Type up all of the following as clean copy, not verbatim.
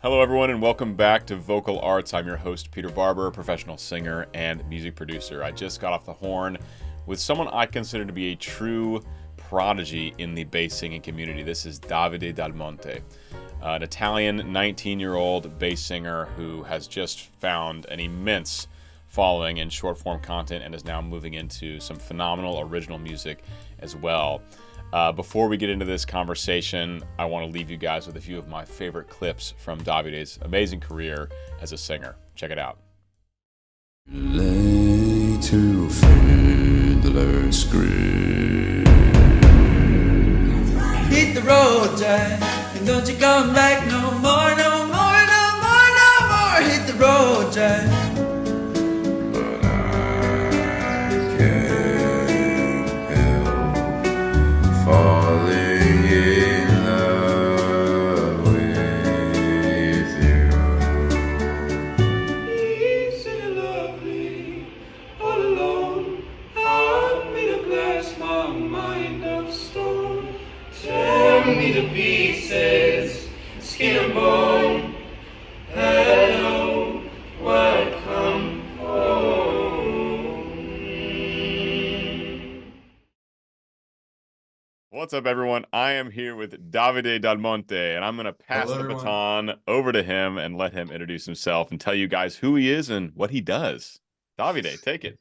Hello, everyone, and welcome back to Vocal Arts. I'm your host, Peter Barber, professional singer and music producer. I just got off the horn with someone I consider to be a true prodigy in the bass singing community. This is Davide Dalmonte, an Italian 19-year-old bass singer who has just found an immense following in short-form content and is now moving into some phenomenal original music as well. Before we get into this conversation, I want to leave you guys with a few of my favorite clips from Davide's amazing career as a singer. Check it out. Lay to fiddler's grave. Hit the road, Jack, and don't you come back no more, no more, no more, no more. Hit the road, Jack. But I can't help falling in love with you. Easy to love me, all alone. Heart made of glass, my mind of stone. Tear me to pieces, skin and bone. Hello, welcome home. What's up, everyone? I am here with Davide Dalmonte, and I'm going to pass Hello, the everyone. baton over to him and let him introduce himself and tell you guys who he is and what he does. Davide, take it.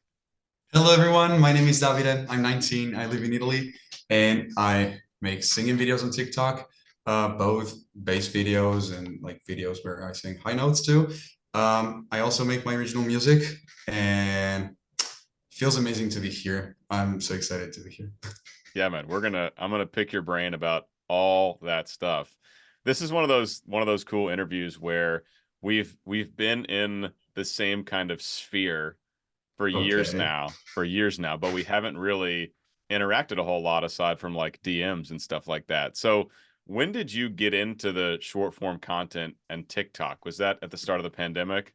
Hello, everyone. My name is Davide. I'm 19. I live in Italy, and I make singing videos on TikTok, both bass videos and like videos where I sing high notes too. I also make my original music, and it feels amazing to be here. I'm so excited to be here. Yeah, man, I'm gonna pick your brain about all that stuff. This is one of those cool interviews where we've been in the same kind of sphere for years Okay. now, but we haven't really interacted a whole lot aside from like DMs and stuff like that. So when did you get into the short form content and TikTok? Was that at the start of the pandemic?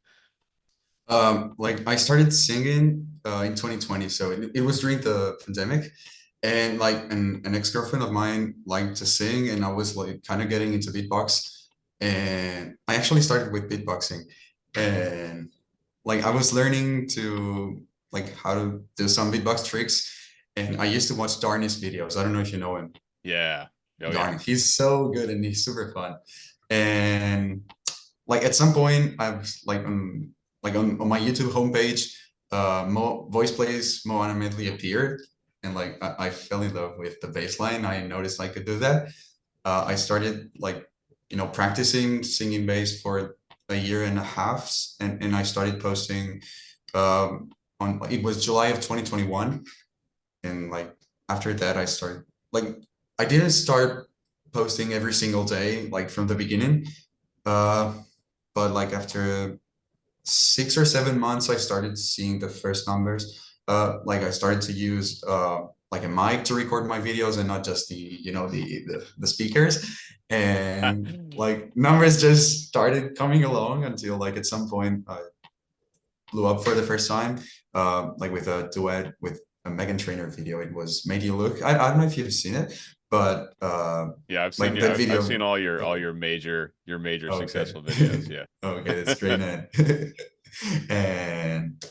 Like I started singing in 2020, so it was during the pandemic, and like an ex-girlfriend of mine liked to sing, and I was like kind of getting into beatbox, and I actually started with beatboxing, and like I was learning to like how to do some beatbox tricks, and I used to watch Darnay's videos. I don't know if you know him. Yeah. Oh yeah. Darn, he's so good and he's super fun. And like at some point, I've like on my YouTube homepage, Mo voice plays Mo automatically appeared, and like I fell in love with the bass line. I noticed I could do that. I started like practicing singing bass for a year and a half, and I started posting on it was July of 2021, and like after that I started like I didn't start posting every single day like from the beginning, uh, but like after 6 or 7 months, I started seeing the first numbers. Like I started to use like a mic to record my videos and not just the speakers. And like numbers just started coming along until like at some point I blew up for the first time, like with a duet with a Megan Trainor video. It was Made You Look. I don't know if you've seen it, but Yeah, like that I've video. seen all Okay. your major Okay. successful videos. Yeah. Okay, that's great, man. And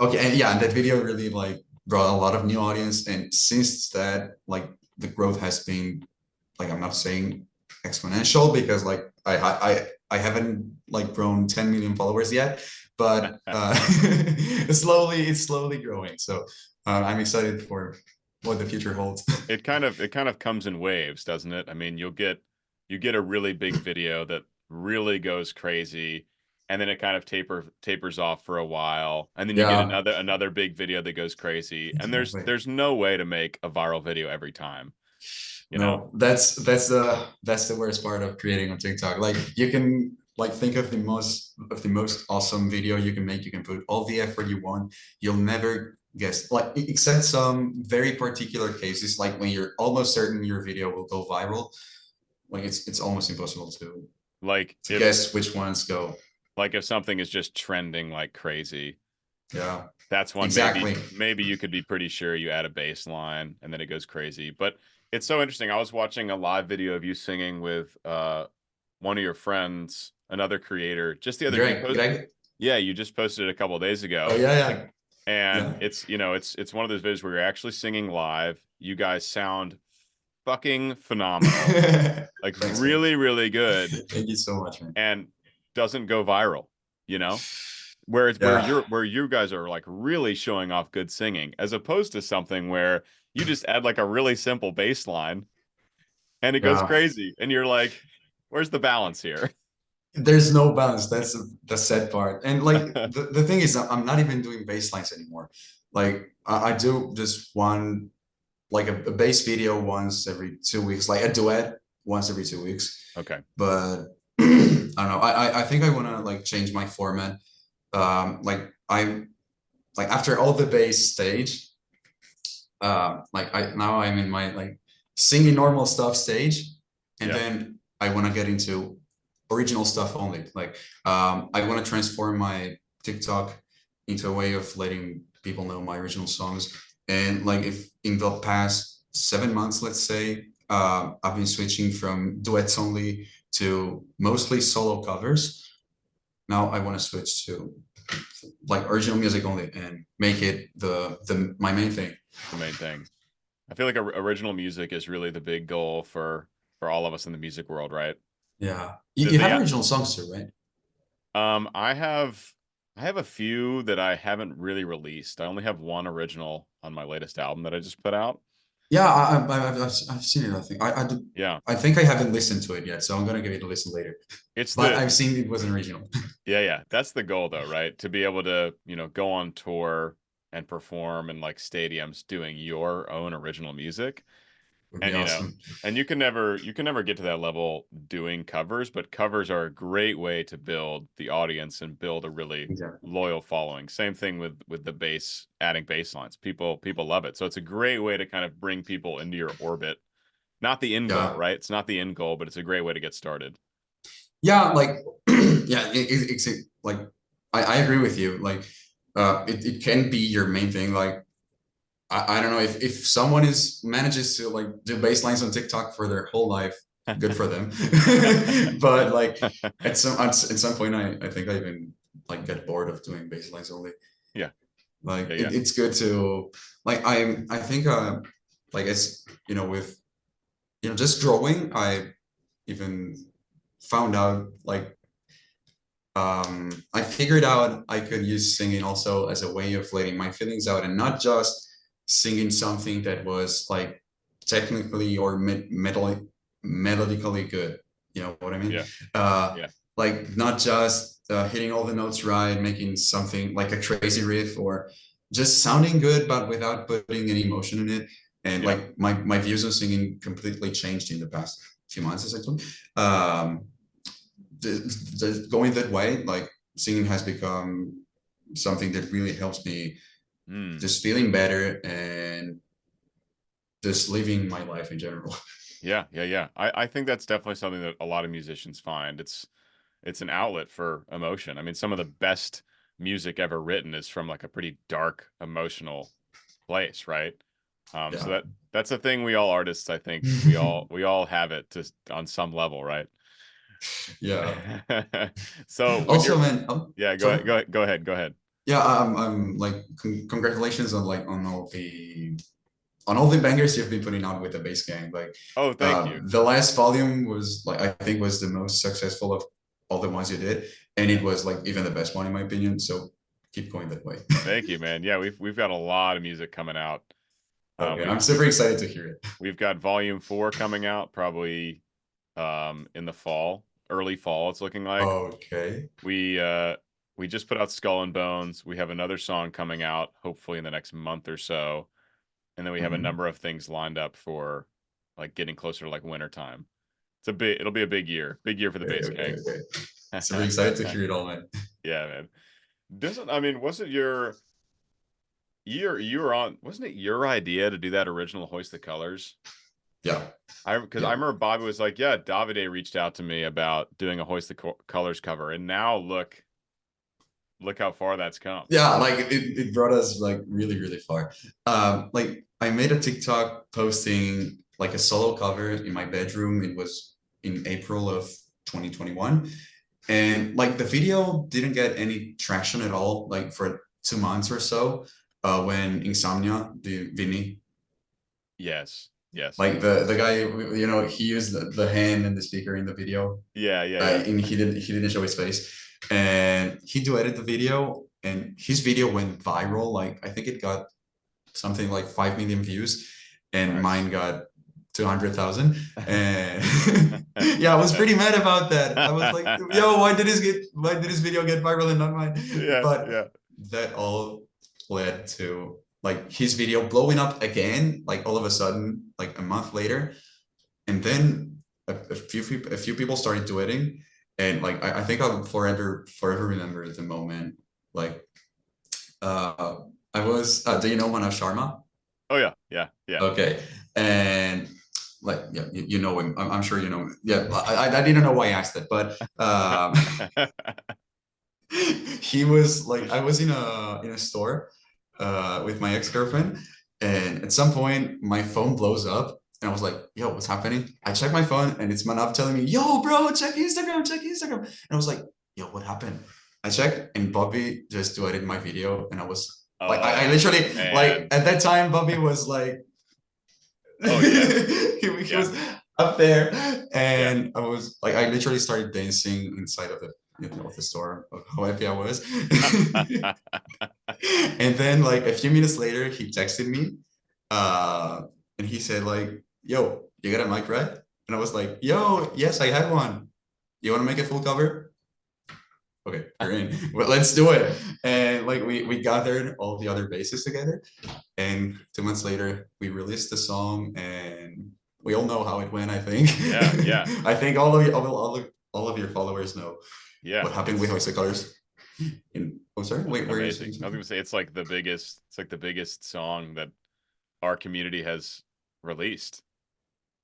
okay, and yeah, and that video really like brought a lot of new audience. And since that, like the growth has been like I'm not saying exponential because like I haven't like grown 10 million followers yet, but it's slowly growing. So I'm excited for what the future holds. It kind of comes in waves, doesn't it? I mean, you get a really big video that really goes crazy, and then it kind of tapers off for a while, and then you get Yeah, another big video that goes crazy. And exactly. there's no way to make a viral video every time, you know? No, that's the worst part of creating on TikTok. Like you can like think of the most awesome video you can make. You can put all the effort you want. You'll never guess like except some very particular cases, like when you're almost certain your video will go viral. Like it's almost impossible Like to guess which ones go. if something is just trending like crazy, Yeah, that's one exactly. maybe you could be pretty sure you add a bass line and then it goes crazy. But it's so interesting. I was watching a live video of you singing with one of your friends, another creator, just the other Greg. yeah, you just posted it a couple of days ago. Oh yeah. And Yeah. it's, you know, it's one of those videos where you're actually singing live. You guys sound fucking phenomenal. Like Thanks, man. really, really good, Thank you so much, man. and doesn't go viral, you know? Where it's Yeah. where you guys are like really showing off good singing, as opposed to something where you just add like a really simple bass line and it goes Yeah. crazy. And you're like, where's the balance here? There's no balance. That's the sad part. And like the thing is, I'm not even doing bass lines anymore. Like I do just one, like a bass video once every 2 weeks, like a duet once every 2 weeks. Okay. But I don't know. I think I want to like change my format. Like after all the bass stage, now I'm in my like singing normal stuff stage, and Yeah. then I want to get into original stuff only. Like I want to transform my TikTok into a way of letting people know my original songs. And like if in the past 7 months, let's say, I've been switching from duets only to mostly solo covers. Now I want to switch to like original music only and make it my main thing. The main thing. I feel like original music is really the big goal for all of us in the music world, right? Yeah. You have original songs too, right? I have a few that I haven't really released. I only have one original on my latest album that I just put out. Yeah, I've seen it. I think Yeah. I think I haven't listened to it yet, so I'm gonna give it a listen later. But I've seen it was an original. Yeah. That's the goal though, right? To be able to, you know, go on tour and perform in like stadiums doing your own original music. Would And be you awesome. know, and you can never get to that level doing covers, but covers are a great way to build the audience and build a really Exactly. loyal following. Same thing with the bass, adding bass lines. People love it. So it's a great way to kind of bring people into your orbit. Not the end goal, Yeah. right? It's not the end goal, but it's a great way to get started. Yeah, like yeah, it's like I agree with you. Like it can be your main thing. Like I don't know if someone manages to like do bass lines on TikTok for their whole life, good for them. But like at some point I think I even like get bored of doing bass lines only. Yeah. Like Yeah. it's good to like I think like it's, you know, with, you know, just drawing, I even found out like I figured out I could use singing also as a way of letting my feelings out, and not just singing something that was like technically or melodically good. You know what I mean? Yeah. Yeah. Like not just hitting all the notes right, making something like a crazy riff, or just sounding good but without putting any emotion in it. And Yeah. like my views on singing completely changed in the past few months, essentially. Going that way, like singing has become something that really helps me just feeling better and just living my life in general. Yeah. I think that's definitely something that a lot of musicians find. It's an outlet for emotion. I mean, some of the best music ever written is from like a pretty dark emotional place, right? Yeah. So that's a thing we all artists, I think we all have it just on some level, right? Yeah. So Also, man, yeah, go ahead. Yeah, I'm like congratulations on like on all the bangers you've been putting out with the Bass Gang. Like, oh, thank you. The last volume was like, I think was the most successful of all the ones you did, and it was like even the best one in my opinion. So keep going that way. Thank you, man. Yeah, we've got a lot of music coming out. Okay, I'm super excited to hear it. We've got volume 4 coming out probably in the fall, early fall. It's looking like. Okay. We just put out Skull and Bones. We have another song coming out hopefully in the next month or so. And then we have a number of things lined up for like getting closer to like winter time. It'll be a big year for the Bass Gang. Okay. Super excited to hear it all, man. Yeah, man. Wasn't wasn't it your idea to do that original Hoist the Colors? Yeah. Because I remember Bobby was like, yeah, Davide reached out to me about doing a Hoist the Colors cover. And now look how far that's come. Yeah, like it brought us like really, really far. Like I made a TikTok posting like a solo cover in my bedroom. It was in April of 2021. And like the video didn't get any traction at all, like for 2 months or so, when Insomnia, the Vinny, Yes. Yes. like the guy, you know, he used the hand and the speaker in the video, Yeah. Yeah. Yeah. and he didn't show his face, and he duetted the video, and his video went viral. Like I think it got something like 5 million views, and Nice. mine got 200,000. And yeah, I was pretty mad about that. I was like, yo, why did this video get viral and not mine? Yeah. But Yeah. that all led to like his video blowing up again, like all of a sudden, like a month later. And then a few people started duetting, and like I think I'll forever remember the moment. Like I was do you know Mana Sharma? Oh yeah. Yeah. Yeah. Okay. And like yeah, you know him. I'm sure you know him. Yeah, I didn't know why I asked it, but he was like, I was in a store with my ex-girlfriend, and at some point my phone blows up, and I was like, yo, what's happening? I check my phone, and it's Manav telling me, yo bro, check Instagram. And I was like, yo, what happened? I checked, and Bobby just duetted my video, and I was like, I literally, man. like at that time Bobby was like, Oh, yeah. he was up there, and I was like, I literally started dancing inside of the store of how happy I was. And then like a few minutes later, he texted me, and he said like, yo, you got a mic, right? And I was like, yo, yes, I had one. You want to make a full cover? Okay, you're in. Well, let's do it. And like we gathered all the other bases together, and 2 months later we released the song, and we all know how it went, I think. Yeah. I think all of your followers know Yeah. what happened with Hoist Colors. Sorry, wait, where is Amazing. I was gonna say it's like the biggest song that our community has released.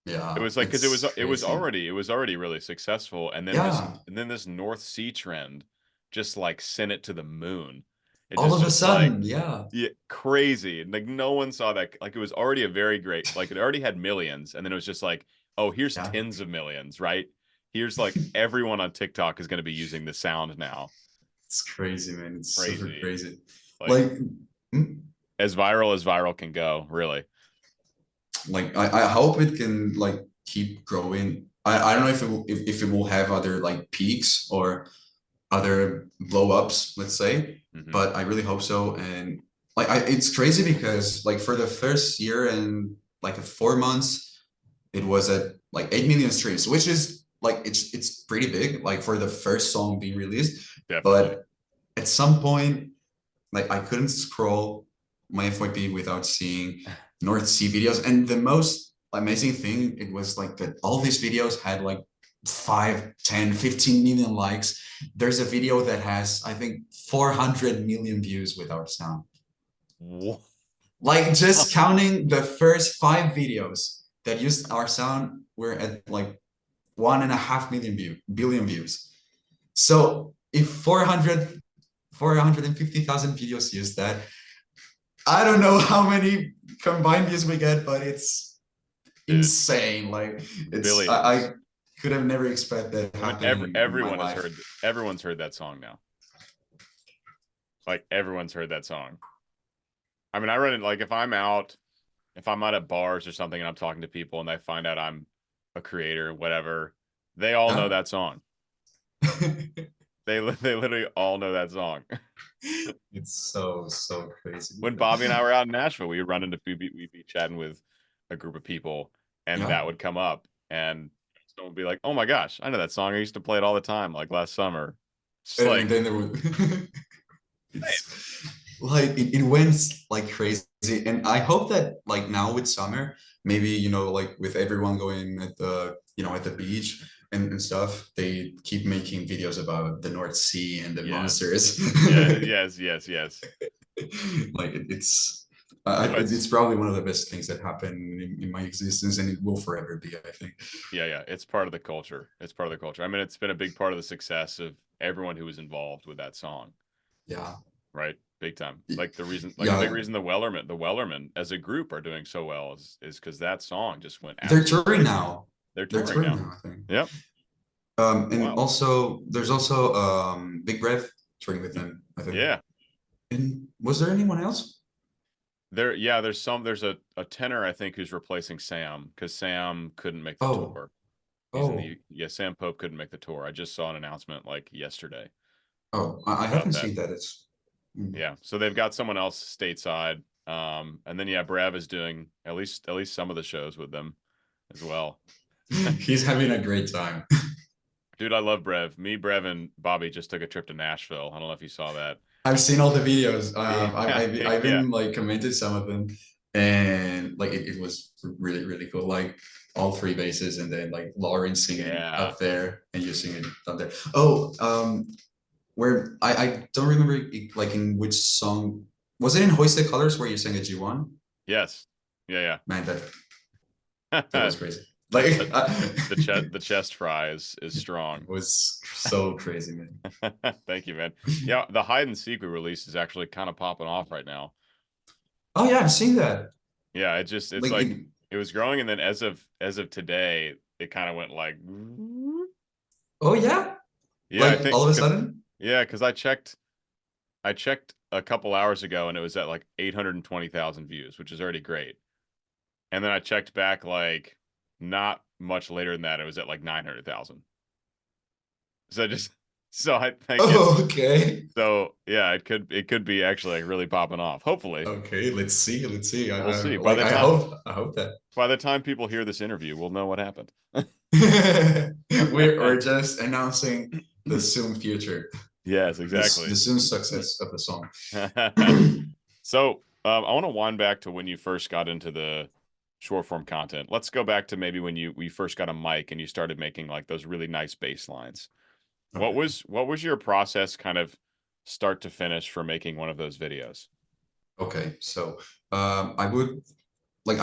Yeah, It was like because it's it was crazy. already really successful, and then this North Sea trend just like sent it to the moon. It All of a just sudden, like, yeah, crazy. Like no one saw that. Like it was already a very great, like it already had millions, and then it was just like, oh, here's Yeah. tens of millions, right? Here's like everyone on TikTok is going to be using the sound now. It's crazy, man. It's super crazy. Like as viral can go, really. Like I hope it can like keep growing. I don't know if it will have other like peaks or other blow ups, let's say, but I really hope so. And like it's crazy because like for the first year and like 4 months, it was at like 8 million streams, which is like it's pretty big, like for the first song being released. Definitely. But at some point, like I couldn't scroll my FYP without seeing North Sea videos. And the most amazing thing, it was like that all these videos had like 5, 10, 15 million likes. There's a video that has, I think, 400 million views with our sound. What? Like just counting the first 5 videos that used our sound, we're at like 1.5 billion views. So if 450,000 videos use that, I don't know how many combined views we get, but it's insane. Like it's I could have never expected that happening. Everyone's heard that song now. Like everyone's heard that song. I mean, I run it like if I'm out at bars or something and I'm talking to people and they find out I'm a creator, whatever, they all know that song. They literally all know that song. It's so crazy. When Bobby and I were out in Nashville, we'd be chatting with a group of people, and that would come up, and someone would be like, "Oh my gosh, I know that song. I used to play it all the time, like last summer." And then there would it's like it went like crazy, and I hope that like now with summer, maybe like with everyone going at the at the beach and stuff, they keep making videos about the North Sea and the monsters. Yes. Like it's probably one of the best things that happened in my existence, and it will forever be, I think. Yeah, it's part of the culture. I mean, it's been a big part of the success of everyone who was involved with that song. Yeah. Right. Big time. Like the reason, the big reason the Wellerman as a group are doing so well is because that song just went. They're touring now. They're touring now. I think. Yep. And Wow. also there's also Big Rev touring with them, I think. Yeah. And was there anyone else? There's a tenor I think who's replacing Sam because Sam couldn't make the Oh, tour. He's in oh, the yeah, Sam Pope couldn't make the tour. I just saw an announcement like yesterday oh, I about haven't that. seen that. It's Yeah. So they've got someone else stateside. And then yeah, Brev is doing at least some of the shows with them as well. he's having a great time. Dude, I love Brev. Me, Brev, and Bobby just took a trip to Nashville. I don't know if you saw that. I've seen all the videos. Yeah, I've yeah, been like commented some of them, and like it was really really cool. Like all three basses, and then like Lauren singing yeah. up there, and you singing up there. Oh, where I don't remember like in which song was it in Hoist the Colors where you sang a G1? Yes. Yeah, Man, that yeah. was crazy. Like The chest fry is strong. was so crazy, man. Thank you, man. Yeah, the hide and seek we released is actually kind of popping off right now. Oh yeah, I've seen that. Yeah, it's Like like it was growing, and then as of today, it kind of went like, oh yeah, yeah, I like think all of a because sudden. yeah, because I checked a couple hours ago, and it was at like 820,000 views, which is already great. And then I checked back like not much later than that, it was at like 900,000. So just so I think it's Oh, okay. so yeah, it could be actually like really popping off. Hopefully, Okay, let's see. Let's see. we'll see. Like I hope that By the time people hear this interview, we'll know what happened. we're just announcing the soon future, Yes, the exactly. soon success of the song. So I want to wind back to when you first got into the short form content. Let's go back to maybe when you first got a mic and you started making like those really nice bass lines. Okay. What was your process kind of start to finish for making one of those videos? Okay. So I would like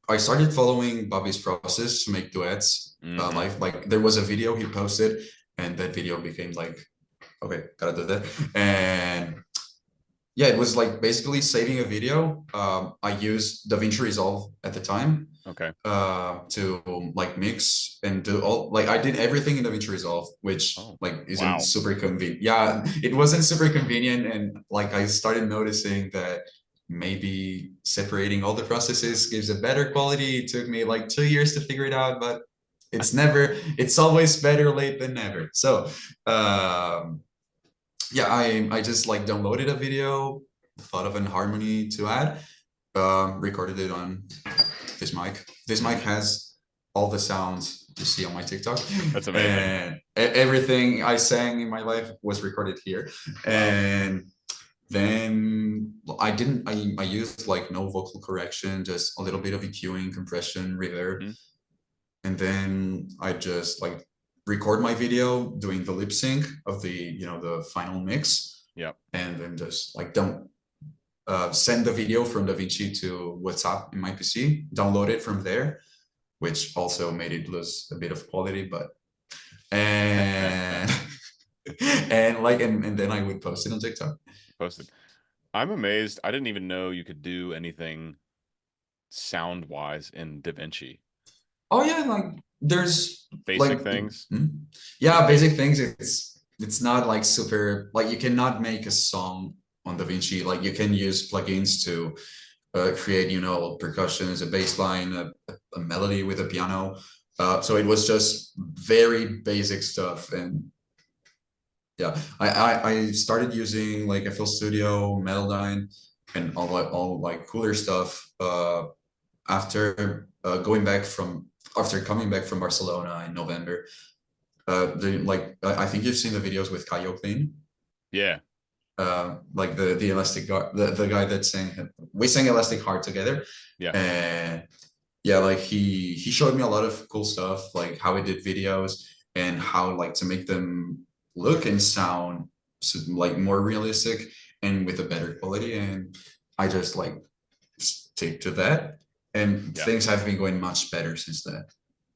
I started following Bobby's process to make duets. Hmm. Like there was a video he posted, and that video became like, okay, gotta do that. And yeah, it was like basically saving a video. I used DaVinci Resolve at the time Okay. to like mix and do all like I did everything in DaVinci Resolve, which Oh, like isn't wow. super convenient. Yeah, it wasn't super convenient, and like I started noticing that maybe separating all the processes gives a better quality. It took me like 2 years to figure it out, but it's always better late than never. So yeah, I just like downloaded a video, thought of an harmony to add, recorded it on this mic. This mic has all the sounds you see on my TikTok. That's amazing. And everything I sang in my life was recorded here. Wow. And then I used like no vocal correction, just a little bit of EQing, compression, reverb. Hmm. And then I just like record my video doing the lip sync of the final mix. Yep. And then just like don't send the video from DaVinci to WhatsApp in my PC, download it from there, which also made it lose a bit of quality, but and and then I would post it on TikTok. Posted. I'm amazed. I didn't even know you could do anything sound wise in DaVinci. Oh yeah, like there's Basic like things. yeah, basic things. It's not like super like you cannot make a song on DaVinci. Like you can use plugins to create percussions, a bass line, a melody with a piano. So it was just very basic stuff. And yeah, I started using like FL Studio, Melodyne, and all like cooler stuff after coming back from Barcelona in November. I think you've seen the videos with Kayo Clean. Yeah. Like the elastic guy, the guy that we sang Elastic Heart together. Yeah. And yeah, like he showed me a lot of cool stuff, like how he did videos and how like to make them look and sound like more realistic and with a better quality. And I just like stick to that, and Yeah. things have been going much better since then.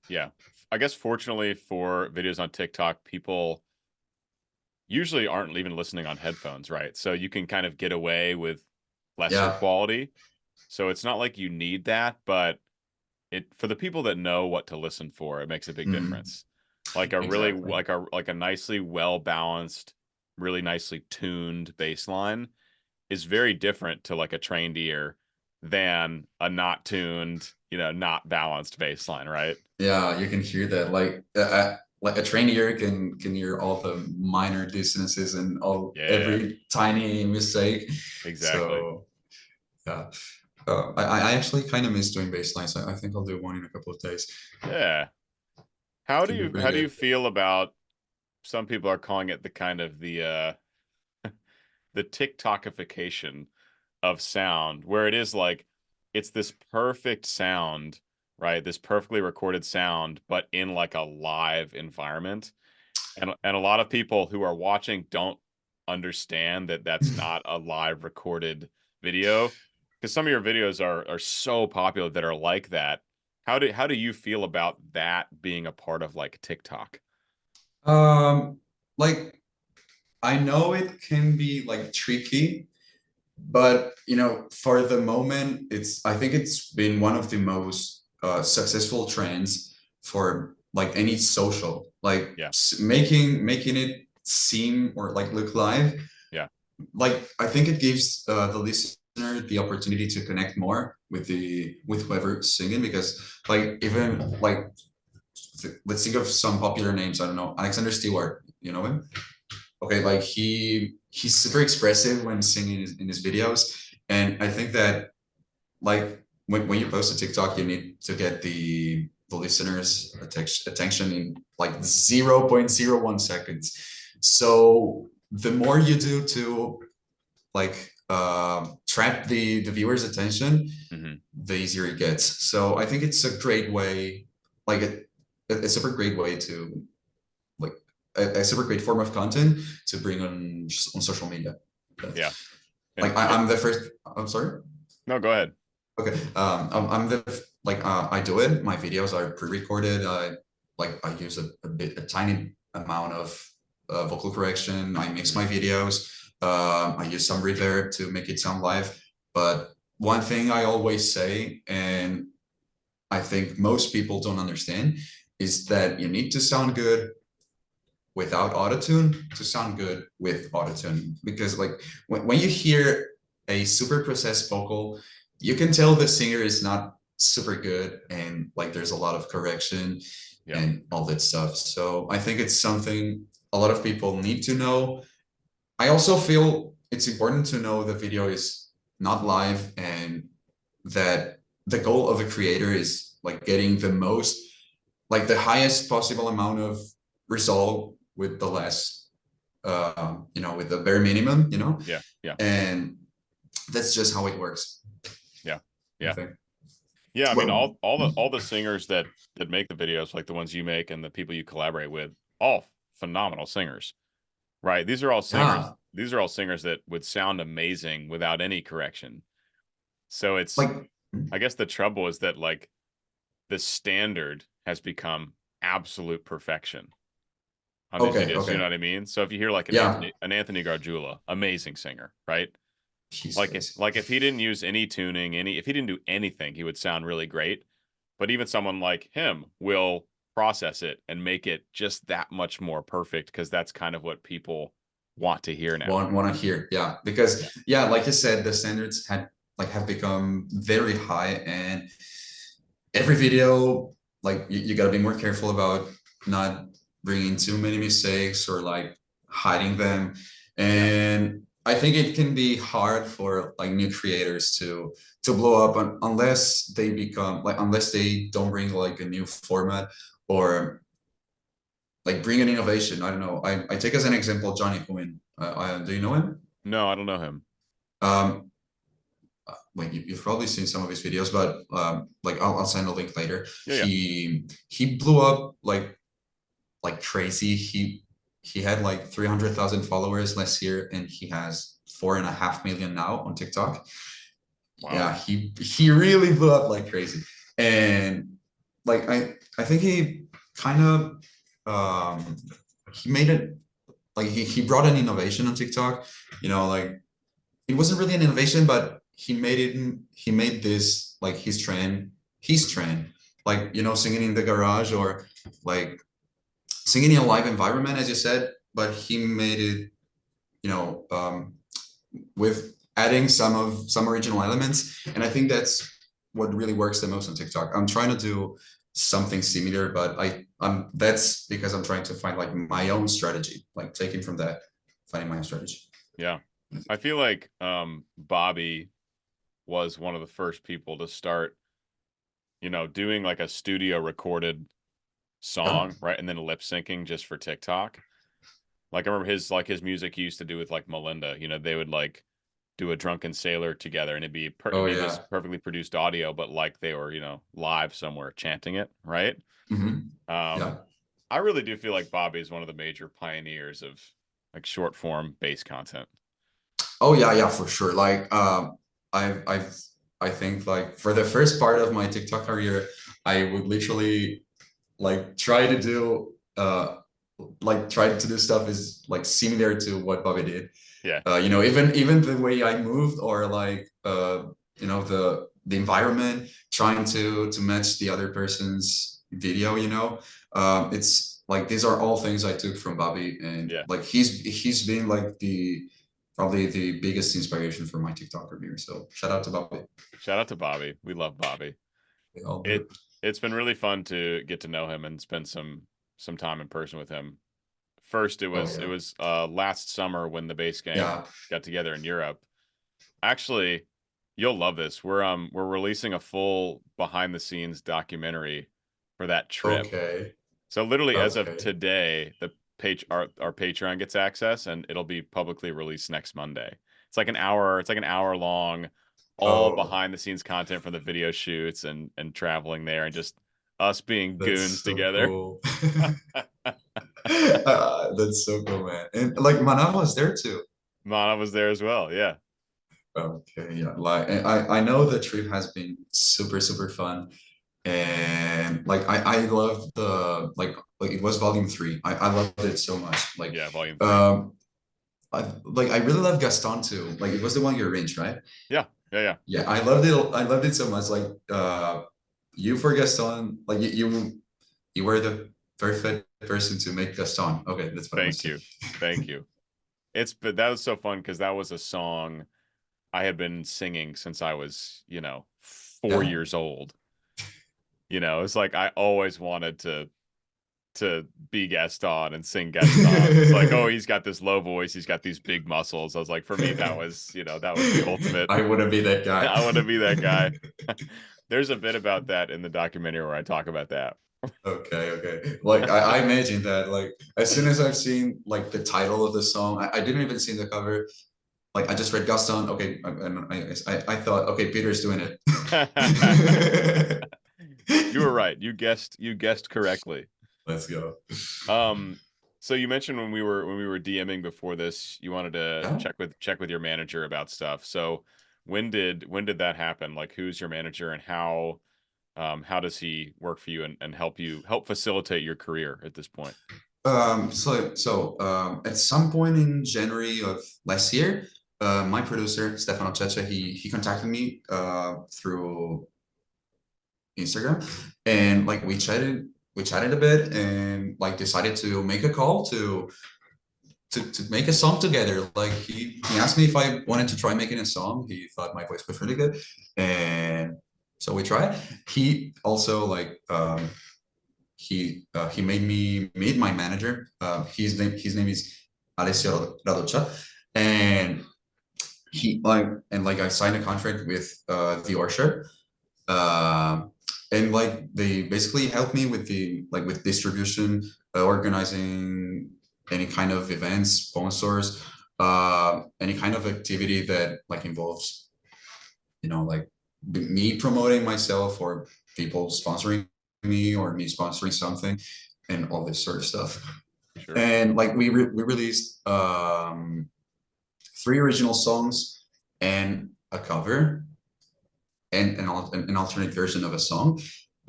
Yeah. I guess fortunately for videos on TikTok, people usually aren't even listening on headphones, right? So you can kind of get away with lesser quality. So it's not like you need that, but for the people that know what to listen for, it makes a big difference. Like a really Exactly. like a nicely well balanced, really nicely tuned bass line is very different to like a trained ear than a not tuned, not balanced bass line, right? Yeah, you can hear that. Like a trained ear can hear all the minor dissonances and all Yeah, every tiny mistake. exactly. So yeah, I actually kind of miss doing bass lines. I think I'll do one in a couple of days. Yeah. How do Can be you pretty how do you good. feel about some people are calling it the kind of the TikTokification of sound, where it is like it's this perfect sound, right? This perfectly recorded sound, but in like a live environment. And a lot of people who are watching don't understand that that's not a live recorded video because some of your videos are so popular that are like that. How do you feel about that being a part of like TikTok? Um, like I know it can be like tricky, but for the moment, I think it's been one of the most successful trends for like any social, like Yeah, making it seem or like look live. yeah, Like I think it gives the listener the opportunity to connect more with whoever's singing, because like even like let's think of some popular names. I don't know, Alexander Stewart. You know him? Okay, like he's super expressive when singing in his videos, and I think that like when you post a TikTok, you need to get the listeners attention in like 0.01 seconds. So the more you do to like trap the viewer's attention, hmm the easier it gets. So I think it's a great way, like a super great way to like a super great form of content to bring on social media. yeah. Like And I'm the first. I'm sorry. no, go ahead. Okay. I'm the like I do it. My videos are pre-recorded. I use a tiny amount of vocal correction. I mix Mhm. my videos. I use some reverb to make it sound live. But one thing I always say, and I think most people don't understand, is that you need to sound good without autotune to sound good with autotune, because like when you hear a super processed vocal, you can tell the singer is not super good, and like there's a lot of correction Yeah. and all that stuff. So I think it's something a lot of people need to know. I also feel it's important to know the video is not live, and that the goal of a creator is like getting the most, like the highest possible amount of result with the less, with the bare minimum, Yeah, yeah, and that's just how it works, yeah, I yeah. think. Yeah, I mean Well, all the singers that make the videos, like the ones you make and the people you collaborate with, all phenomenal singers, right? These are all singers. yeah, These are all singers that would sound amazing without any correction. So it's, like, I guess the trouble is that like the standard has become absolute perfection on these okay, videos. You know okay, what I mean? So if you hear like yeah, An Anthony Gargiula, amazing singer, right? he's Like crazy. like if he didn't use any tuning, if he didn't do anything, he would sound really great. But even someone like him will process it and make it just that much more perfect because that's kind of what people want to hear now. Want to hear, yeah, Yeah. because yeah, like you said, the standards have become very high, and every video, like you got to be more careful about not bringing too many mistakes or like hiding them. Yeah. And I think it can be hard for like new creators to blow up unless they become like, unless they don't bring like a new format or like bring an innovation. I don't know. I take as an example Johnny Quinn. Do you know him? No, I don't know him. Um, like you've probably seen some of his videos, but like I'll send a link later. Yeah, yeah. He blew up like crazy. He had like 300,000 followers last year, and he has 4.5 million now on TikTok. Wow. Yeah, he really blew up like crazy, and like I think he kind of he made it, like he brought an innovation on TikTok. Like it wasn't really an innovation, but he made this like his trend, like singing in the garage, or like singing in a live environment, as you said, but he made it, you know, with adding some original elements, and I think that's what really works the most on TikTok. I'm trying to do something similar, but that's because I'm trying to find like my own strategy, like taking from that, finding my own strategy. Yeah. I feel like Bobby was one of the first people to start, you know, doing like a studio recorded Oh, song, right? And then lip syncing just for TikTok. Like I remember his music he used to do with like Melinda, you know, they would like do a drunken sailor together and it'd oh be yeah. this perfectly produced audio, but like they were, you know, live somewhere chanting it, right? Hmm. Um, Yeah. I really do feel like Bobby is one of the major pioneers of like short form bass content. Oh yeah, yeah, for sure. Like I've I think like for the first part of my TikTok career, I would literally like try to do stuff is like similar to what Bobby did. Yeah, You know, even the way I moved, or like you know, the environment, trying to match the other person's video, you know. It's like these are all things I took from Bobby, and yeah. like he's been like the probably the biggest inspiration for my TikTok career. So shout out to Bobby. Shout out to Bobby. We love Bobby. We all do. It it's been really fun to get to know him and spend some time in person with him. First, Oh it yeah. was last summer when the bass gang Yeah. got together in Europe. Actually, you'll love this. We're releasing a full behind the scenes documentary for that trip. Okay. So literally as of Okay. today, the page our Patreon gets access and it'll be publicly released next Monday. It's like an hour long, all Oh, behind the scenes content from the video shoots and traveling there and just us being that's goons so together. cool. That's so cool, man. And like Mana was there too. Mana was there as well. Yeah. Okay, yeah. Like I know the trip has been super fun, and like I love the like it was volume 3. I loved it so much. Yeah, volume 3. I really love Gaston too. Like it was the one you arranged, right? Yeah. Yeah, yeah. Yeah, I loved it. I loved it so much. Like you for Gaston, like you were the perfect person to make Gaston. Okay, that's what I want Thank to you. say. Thank you. But that was so fun because that was a song I had been singing since I was, you know, 4 years old. You know, it's like I always wanted to be Gaston and sing Gaston. It's like, oh, he's got this low voice, he's got these big muscles. I was like, for me, that Yeah. was, you know, that was the ultimate. I want to be that guy. I want to be that guy. There's a bit about that in the documentary where I talk about that. Okay, okay. Like I imagine that like as soon as I've seen like the title of the song, I didn't even see the cover. Like I just read Gaston. Okay, and I thought, okay, Peter's doing it. You were right. You guessed correctly. Let's go. Um, so you mentioned when we were DMing before this, you wanted to Yeah. check with your manager about stuff. So when did that happen? Like who's your manager and how does he work for you and help facilitate your career at this point? At some point in January of last year, my producer Stefano Cecha, he contacted me through Instagram, and like we chatted a bit, and like decided to make a call to make a song together. Like he asked me if I wanted to try making a song. He thought my voice was really good, and so we tried. He also like he made me meet my manager. His name is Alessio Radocha, and I signed a contract with the Orchard, and like they basically helped me with the like with distribution, organizing any kind of events, sponsors, any kind of activity that like involves, you know, like me promoting myself or people sponsoring me or me sponsoring something and all this sort of stuff. Sure. And like we released 3 original songs and a cover and an alternate version of a song.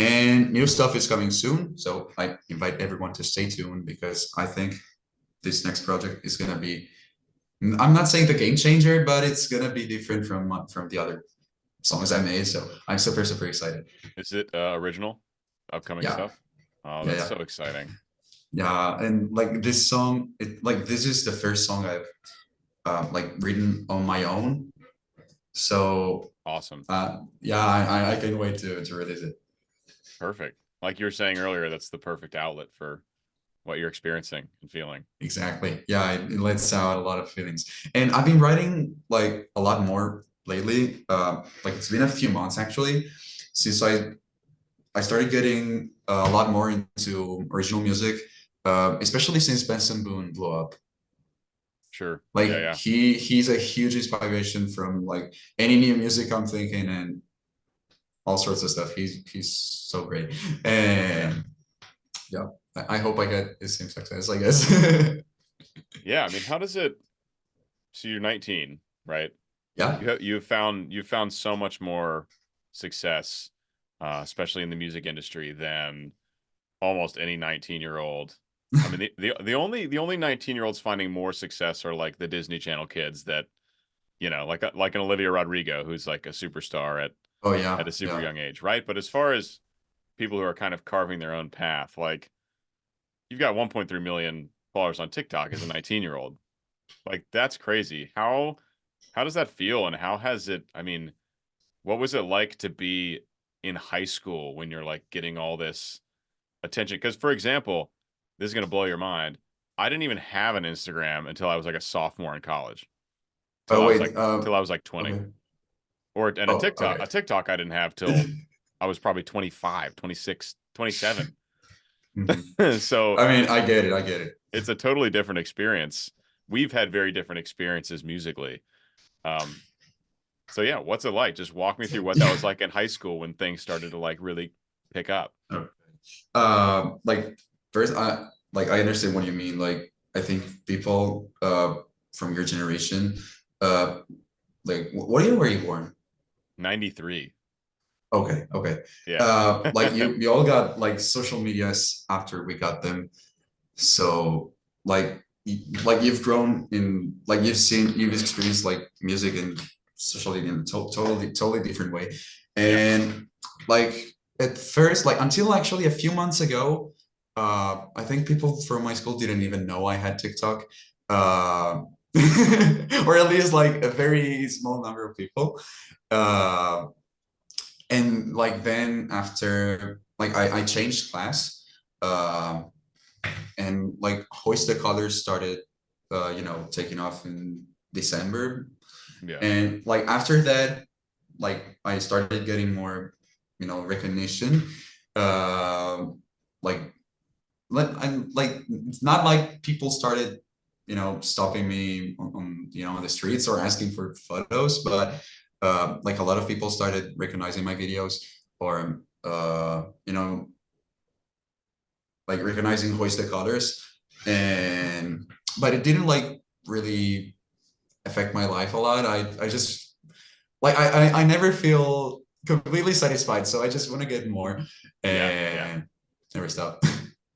And new stuff is coming soon. So I invite everyone to stay tuned because I think this next project is gonna be, I'm not saying the game changer, but it's gonna be different from the other songs I made. So I'm super excited. Is it original upcoming Yeah, stuff? Oh, yeah, that's yeah. so exciting. Yeah, and like this song, like this is the first song I've like written on my own. So Awesome. yeah, I can't wait to release it. Perfect. Like you were saying earlier, that's the perfect outlet for what you're experiencing and feeling. Exactly. Yeah, it lets out a lot of feelings. And I've been writing like a lot more lately. Like it's been a few months actually since I started getting a lot more into original music, especially since Benson Boone blew up. Sure. Yeah, Like yeah. he's a huge inspiration from like any new music I'm thinking and all sorts of stuff. He's so great. And yeah, I hope I get the same success, I guess. Yeah, I mean, how does it so you're 19, right? Yeah. You've found so much more success, especially in the music industry, than almost any 19-year-old. I mean, the only 19-year-olds finding more success are like the Disney Channel kids that, like an Olivia Rodrigo who's like a superstar Oh at yeah, a super yeah. young age, right? But as far as people who are kind of carving their own path, like you've got 1.3 million followers on TikTok as a 19-year-old. Like that's crazy. How does that feel and how has it, I mean, what was it like to be in high school when you're like getting all this attention? Because for example, this is gonna blow your mind. I didn't even have an Instagram until I was like a sophomore in college. Till Oh I was wait, like till I was like 20. okay. Or and a Oh, TikTok, okay. a TikTok I didn't have till I was probably 25, 26, 27. Mhm. So I mean, I get it, I get it. it's a totally different experience. We've had very different experiences musically. Um, so yeah, what's it like? Just walk me through what that was like in high school when things started to like really pick up. Okay. Like first, I understand what you mean. Like I think people from your generation, uh like what year were you born? 93. Okay, okay. Yeah. Like you all got like social medias after we got them. So like like you've grown in like you've experienced like music and socially in a totally different way. Yeah. And like at first, like until actually a few months ago, I think people from my school didn't even know I had TikTok. Uh, or at least like a very small number of people. Uh, and like then after like I changed class. And like Hoist the Colors started taking off in December. Yeah. And like after that, like I started getting more, recognition. Uh, like I'm like it's not like people started, stopping me on the streets or asking for photos, but like a lot of people started recognizing my videos or like recognizing Hoist the Colors. And but it didn't like really affect my life a lot. I just like I never feel completely satisfied, so I just want to get more Yeah. Yeah. and never stop.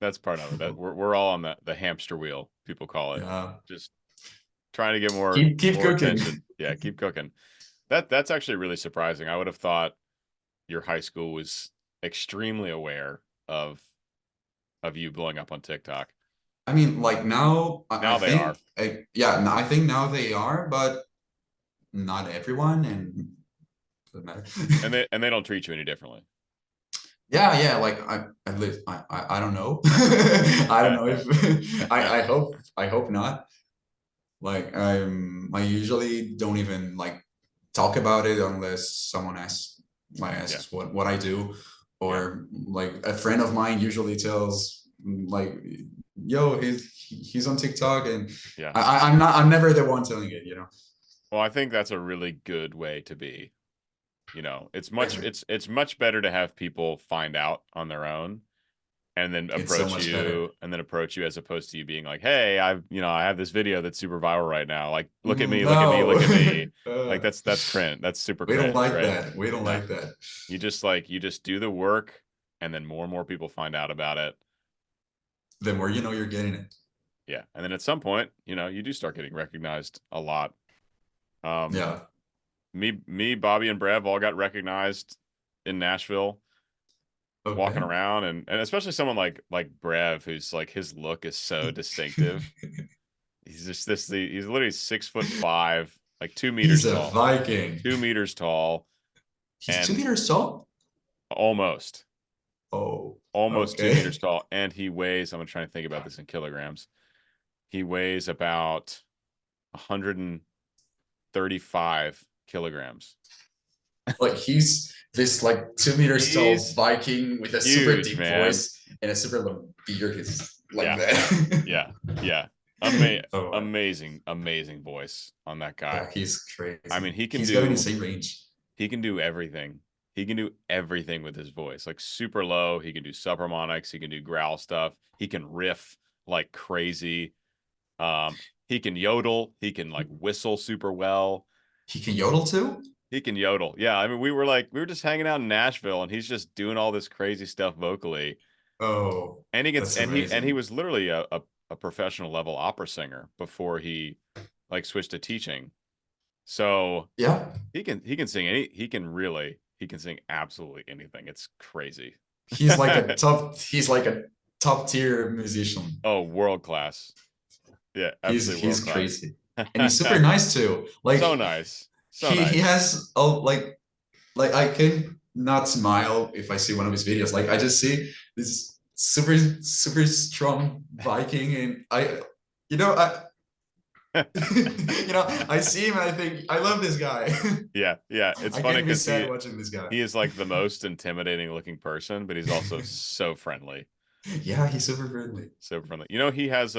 That's part of it. That we're all on the hamster wheel, people call it. Yeah, Just trying to get more keep more cooking. attention. Yeah, keep cooking. That's actually really surprising. I would have thought your high school was extremely aware of you blowing up on TikTok. I mean, like now I Now they are. think yeah, I think now they are, but not everyone, and doesn't matter. And they don't treat you any differently. Yeah, yeah, like I live I don't know. I don't know if I hope not. Like I usually don't even like talk about it unless someone Yeah. asks what I do, Yeah. or like a friend of mine usually tells like, yo, he's on TikTok, and Yeah. I'm never the one telling it, Well, I think that's a really good way to be. It's much Exactly. it's much better to have people find out on their own and then It's so approach much better. you as opposed to you being like, "Hey, I have this video that's super viral right now. Like, look at me, look at me, No, look at me." Like uh, that's cringe. That's super we don't cringe, like right? that. We don't No. like that. You just do the work and then more and more people find out about it. The more you know, you're getting it. Yeah. And then at some point, you do start getting recognized a lot. Um Yeah. me, Bobby and Brev all got recognized in Nashville. walking Okay. around, and especially someone like Brev, who's like his look is so distinctive. He's just he's literally 6'5", like 2 meters He's a tall, Viking. 2 meters tall, He's two and meters tall? almost Oh, almost 2 meters okay. tall, and he weighs. I'm gonna try and think about this in kilograms. He weighs about 135 kilograms. Like he's this like 2 meters tall He's Viking with a super huge, deep man. voice and a super long beard. It's like Yeah, that. yeah, yeah. Ama Oh, amazing, amazing voice on that guy. yeah, he's I mean, crazy. He's got an insane range. he can do everything. He can do everything with his voice. Like super low, he can do subharmonics, he can do growl stuff, he can riff like crazy. He can yodel, he can like whistle super well. He can yodel too? He can yodel. Yeah, I mean, we were just hanging out in Nashville, and he's just doing all this crazy stuff vocally. Oh, And he gets that's and he amazing. was literally a professional level opera singer before he like switched to teaching. So Yeah, he can sing he can sing absolutely anything. It's crazy. he's like a top tier musician. Oh, world class. Yeah, absolutely He's world class. crazy. And he's super nice too. So Like nice. So he nice. has like I can not smile if I see one of his videos. Like I just see this super strong Viking, and you know, I I see him and I think I love this guy. Yeah, yeah. It's I funny can't be because sad watching this guy. he is like the most intimidating looking person, but he's also so friendly. Yeah, he's super friendly. So friendly. He has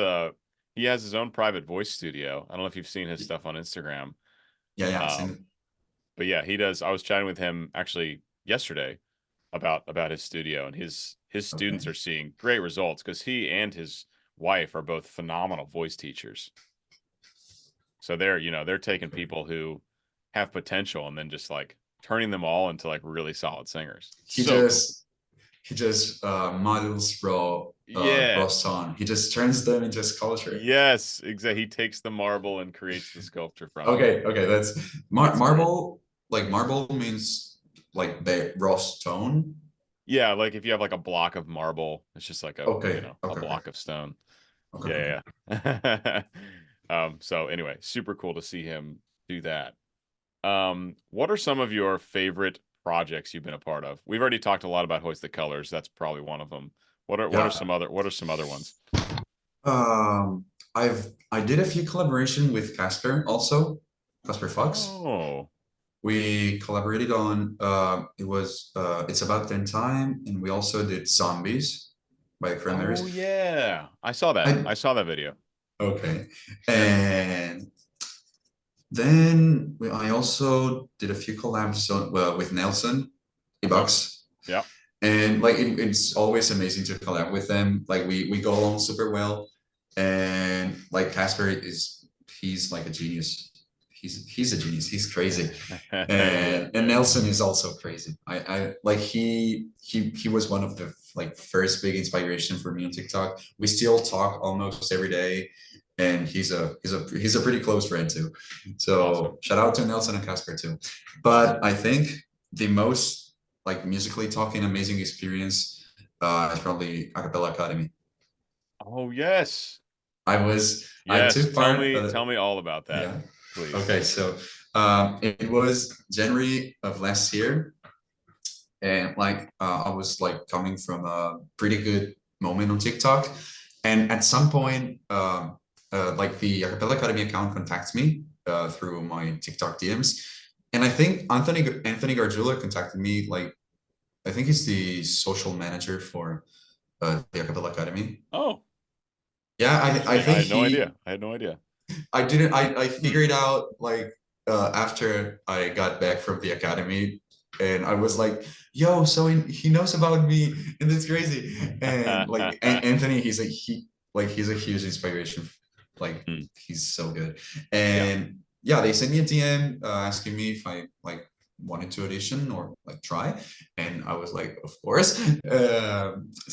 his own private voice studio. I don't know if you've seen his stuff on Instagram. Yeah, I've seen it. Um, but yeah, he does. I was chatting with him actually yesterday about his studio, and his students Okay. are seeing great results because he and his wife are both phenomenal voice teachers. So they're taking Okay. people who have potential and then just like turning them all into like really solid singers. He So cool. just he just models raw Yes. stone. He just turns them into sculpture. Yes, exactly. He takes the marble and creates the sculpture from it. Okay, that's It's great. marble. Like marble means like the raw stone. Yeah, like if you have like a block of marble, it's just like Okay, a okay, block of stone. okay. Yeah, yeah. So anyway, super cool to see him do that. What are some of your favorite projects you've been a part of? We've already talked a lot about Hoist the Colors. That's probably one of them. Yeah. What are some other ones? Um, I did a few collaboration with Casper also, Casper Fox. Oh. We collaborated on it's about 10 time, and we also did Zombies by Oh Cranberries. yeah. I saw that. I I saw that video. Okay. Yeah. And then I also did a few collabs with Nelson, Okay. Ebucks. Yeah. And like it's always amazing to collab with them. Like we go along super well. And like Casper he's like a genius. He's a genius. He's crazy. Yeah. And Nelson is also crazy. I like he was one of the like first big inspiration for me on TikTok. We still talk almost every day, and he's a pretty close friend too. Awesome. So shout out to Nelson and Casper too. But Awesome. I think the most like musically talking amazing experience is probably Acapella Academy. Oh yes. I Yes. took part Tell me all about that, yeah. please. Okay, so it was January of last year, and like I was like coming from a pretty good moment on TikTok, and at some point, like the Acapella Academy account contacts me through my TikTok DMs, and I think Anthony Gargiulo contacted me. Like I think he's the social manager for the Acapella Academy. Oh, Yeah, I interesting. I think had no idea. he I had no idea. I didn't. I Hmm. figured out like after I got back from the academy, and I was like, "Yo, so he knows about me, and it's crazy." And like Anthony, he's a huge inspiration. Like Hmm. he's so good. Yeah. And yeah, they sent me a DM asking me if I like wanted to audition or like try, and I was like, "Of course."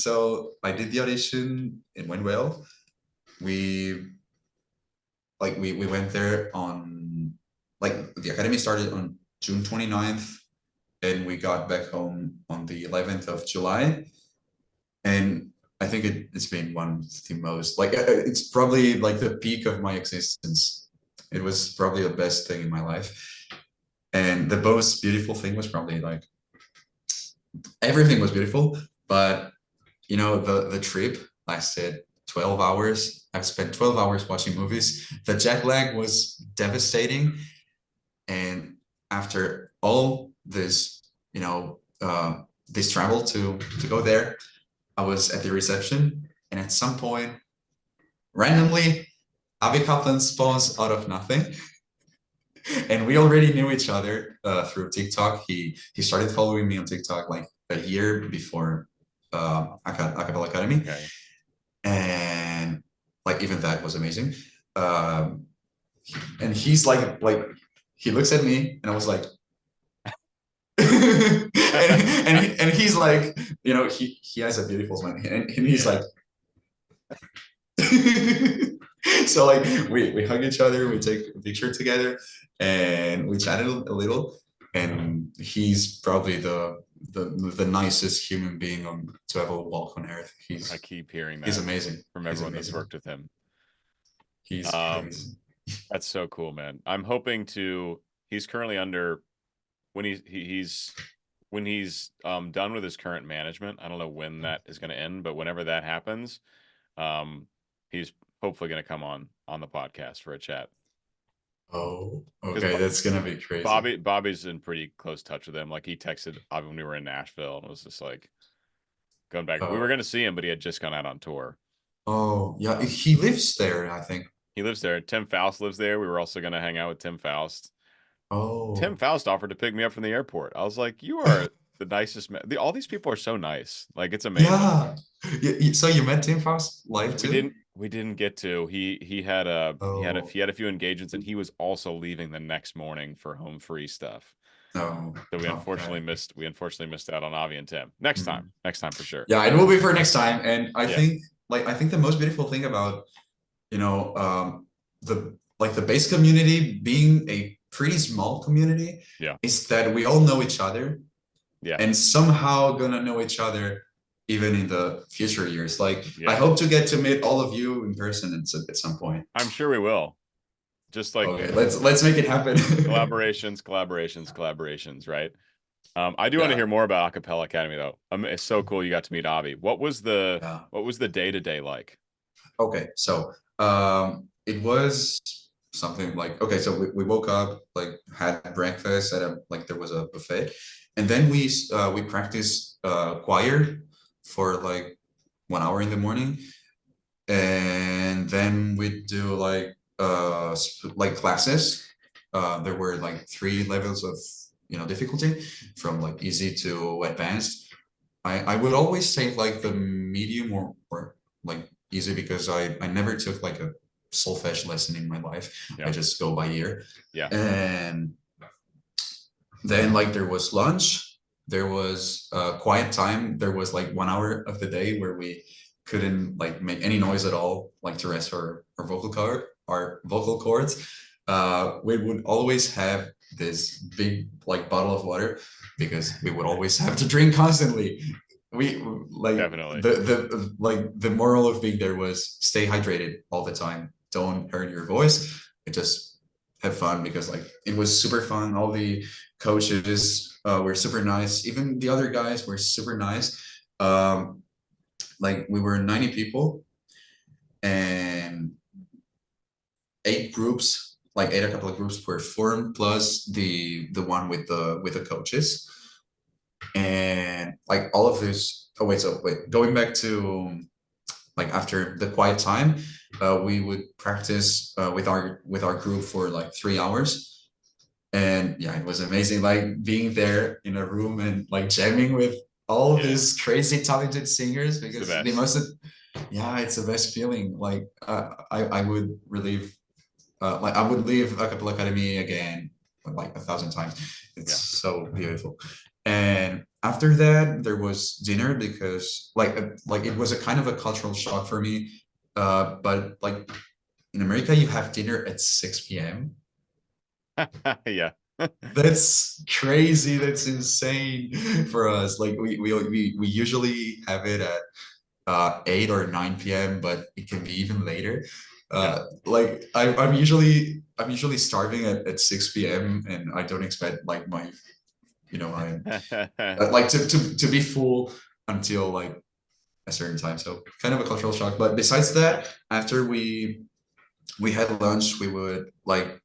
So I did the audition. It went well. We we went there on like the academy started on June 29th, and we got back home on the 11th of July. And I think it's been one of the most, like, it's probably like the peak of my existence. It was probably the best thing in my life. And the most beautiful thing was probably like, everything was beautiful, but you know, the trip lasted 12 hours. I've spent 12 hours watching movies. The jet lag was devastating. And after all this, you know, this travel to go there, I was at the reception, and at some point, randomly, Avi Kaplan spawns out of nothing. And we already knew each other through TikTok. He started following me on TikTok like a year before Acapella Academy. Okay. And like even that was amazing. And he's like he looks at me, and I was like, and he's like, you know, he has a beautiful smile, and he's like, so like we hug each other, we take a picture together, and we chatted a little. And he's probably the nicest human being to ever walk on earth. I keep hearing that. He's amazing from everyone that's worked with him. He's crazy. That's so cool, man. I'm hoping to. He's currently under when he's done with his current management. I don't know when that is going to end, but whenever that happens, he's hopefully going to come on the podcast for a chat. Oh, okay, that's gonna be crazy. Bobby's in pretty close touch with him. Like he texted when we were in Nashville, and it was just like going back. We were going to see him, but he had just gone out on tour. Oh, yeah, he lives there, I think. He lives there. Tim Faust lives there. We were also going to hang out with Tim Faust. Oh, Tim Faust offered to pick me up from the airport. I was like, "You are the nicest man." All these people are so nice. Like it's amazing. Yeah. So you met Tim Faust live too? We didn't get to. He had a few engagements, and he was also leaving the next morning for home free stuff. Oh, so we unfortunately missed out on Avi and Tim. Next time for sure. Yeah, it will be for next time. And I think the most beautiful thing about, you know, the bass community being a pretty small community, is that we all know each other, and somehow gonna know each other even in the future years. Like I hope to get to meet all of you in person at some point. I'm sure we will. Just like okay, let's make it happen. collaborations, right? I do want to hear more about Acapella Academy though. It's so cool you got to meet Avi. What was the day-to-day like? Okay, so it was something like, okay, so we woke up, like had breakfast at there was a buffet, and then we practiced choir for like 1 hour in the morning, and then we do like classes. There were like 3 levels of, you know, difficulty, from like easy to advanced. I would always say like the medium or like easy, because I never took like a solfege lesson in my life. I just go by ear. And then like there was lunch, there was quiet time, there was like 1 hour of the day where we couldn't like make any noise at all, like to rest our vocal cords. We would always have this big like bottle of water, because we would always have to drink constantly. We like definitely the moral of being there was stay hydrated all the time, don't hurt your voice, and just have fun, because like it was super fun. All the coaches were super nice, even the other guys were super nice. Like we were 90 people and 8 groups, like 8 acapella groups were formed, plus the one with the coaches. And like all of this, going back to like after the quiet time, we would practice with our group for like 3 hours. And yeah, it was amazing, like being there in a room and like jamming with all of these crazy talented singers, because it's the best feeling. Like I would leave Acapella Academy again like 1,000 times. It's so beautiful. And after that there was dinner, because like it was a kind of a cultural shock for me, but like in America you have dinner at 6 p.m. Yeah, That's crazy. That's insane for us. Like we usually have it at 8 or 9 p.m., but it can be even later. Yeah. Like I'm usually starving at 6 p.m. and I don't expect like my my like to be full until like a certain time. So kind of a cultural shock. But besides that, after we had lunch, we would like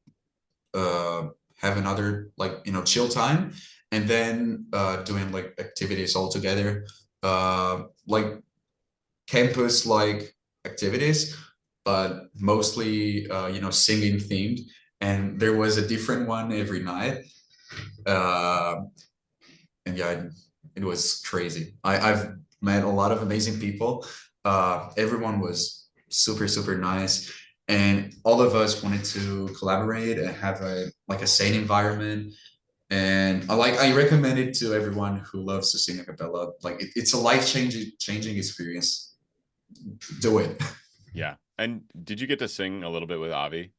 have another like chill time, and then doing like activities all together, like campus like activities, but mostly singing themed. And there was a different one every night. Uh, and yeah, it was crazy. I've met a lot of amazing people. Everyone was super nice, and all of us wanted to collaborate and have a like a sane environment. And I recommend it to everyone who loves to sing a cappella. Like it's a life changing experience. Do it. Yeah. And did you get to sing a little bit with Avi?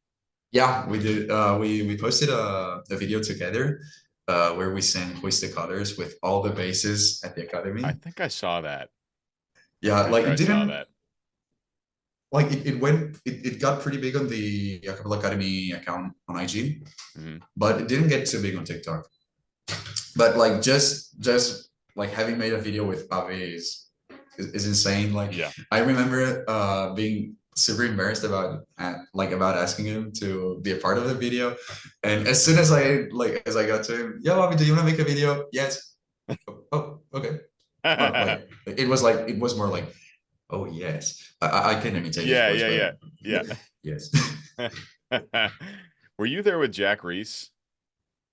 Yeah, we did. We posted a video together where we sang Hoist the Colors with all the basses at the I academy. think I saw that. I'm Yeah, pretty like sure I it saw didn't that. like it got pretty big on the Acapella Academy account on IG, Hmm. but it didn't get too big on TikTok. But like just like having made a video with Avi is insane. Like Yeah. I remember being super embarrassed about about asking him to be a part of the video, and as soon as I got to him, yo Avi, do you want to make a video? Yes. Oh, okay. Like it was more like, oh yes, I can imitate his Yeah, voice, yeah, but yeah, yes. yeah. Were you there with Jack Reese?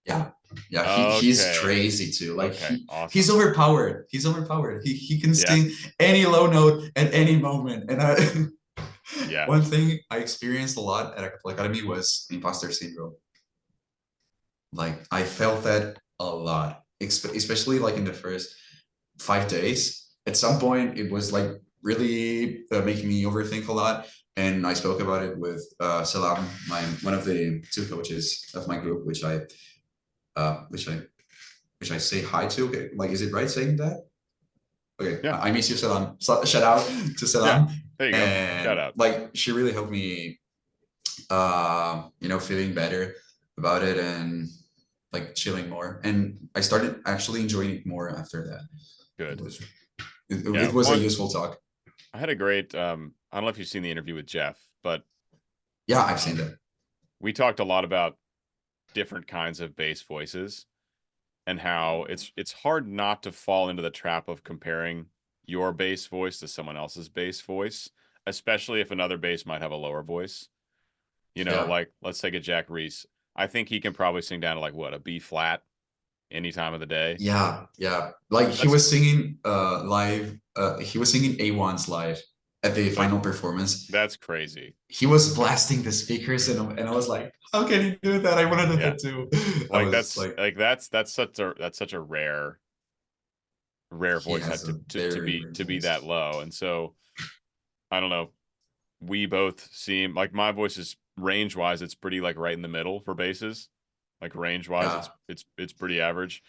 Yeah, yeah, he's Okay. crazy too. Like Okay. he's Awesome. overpowered. He's overpowered. He can Yeah. sing any low note at any moment. And Yeah. one thing I experienced a lot at Acapella Academy was imposter syndrome. Like I felt that a lot, especially like in the first 5 days. At some point, it was like really making me overthink a lot. And I spoke about it with Salam, one of the two coaches of my group, uh, which I which I say hi to. Okay, like, is it right saying that? Okay, Yeah. I miss you, Salam. So, shout out to Yeah. Salam, There you go. Shout and out. like she really helped me, feeling better about it and like chilling more. And I started actually enjoying it more after that. It Good. was Yeah. it was a useful talk. I had a great I don't know if you've seen the interview with Jeff, but Yeah, I've seen um that. we talked a lot about different kinds of bass voices and how it's hard not to fall into the trap of comparing your bass voice to someone else's bass voice, especially if another bass might have a lower voice. Yeah, Like let's take a Jack Reese. I think he can probably sing down to like what, a B flat any time of the day. yeah. Like he That's was singing live. He was singing A1's live at the like final performance. that's crazy. He was blasting the speakers, and I was like, how can he do that? I want to do Yeah. that too. I Like was like, that's such a rare he voice has a to very be great to be that voice. low. And so I don't know. We both seem like my voice is range wise, it's pretty like right in the middle for basses. Like range wise, Yeah, it's pretty average.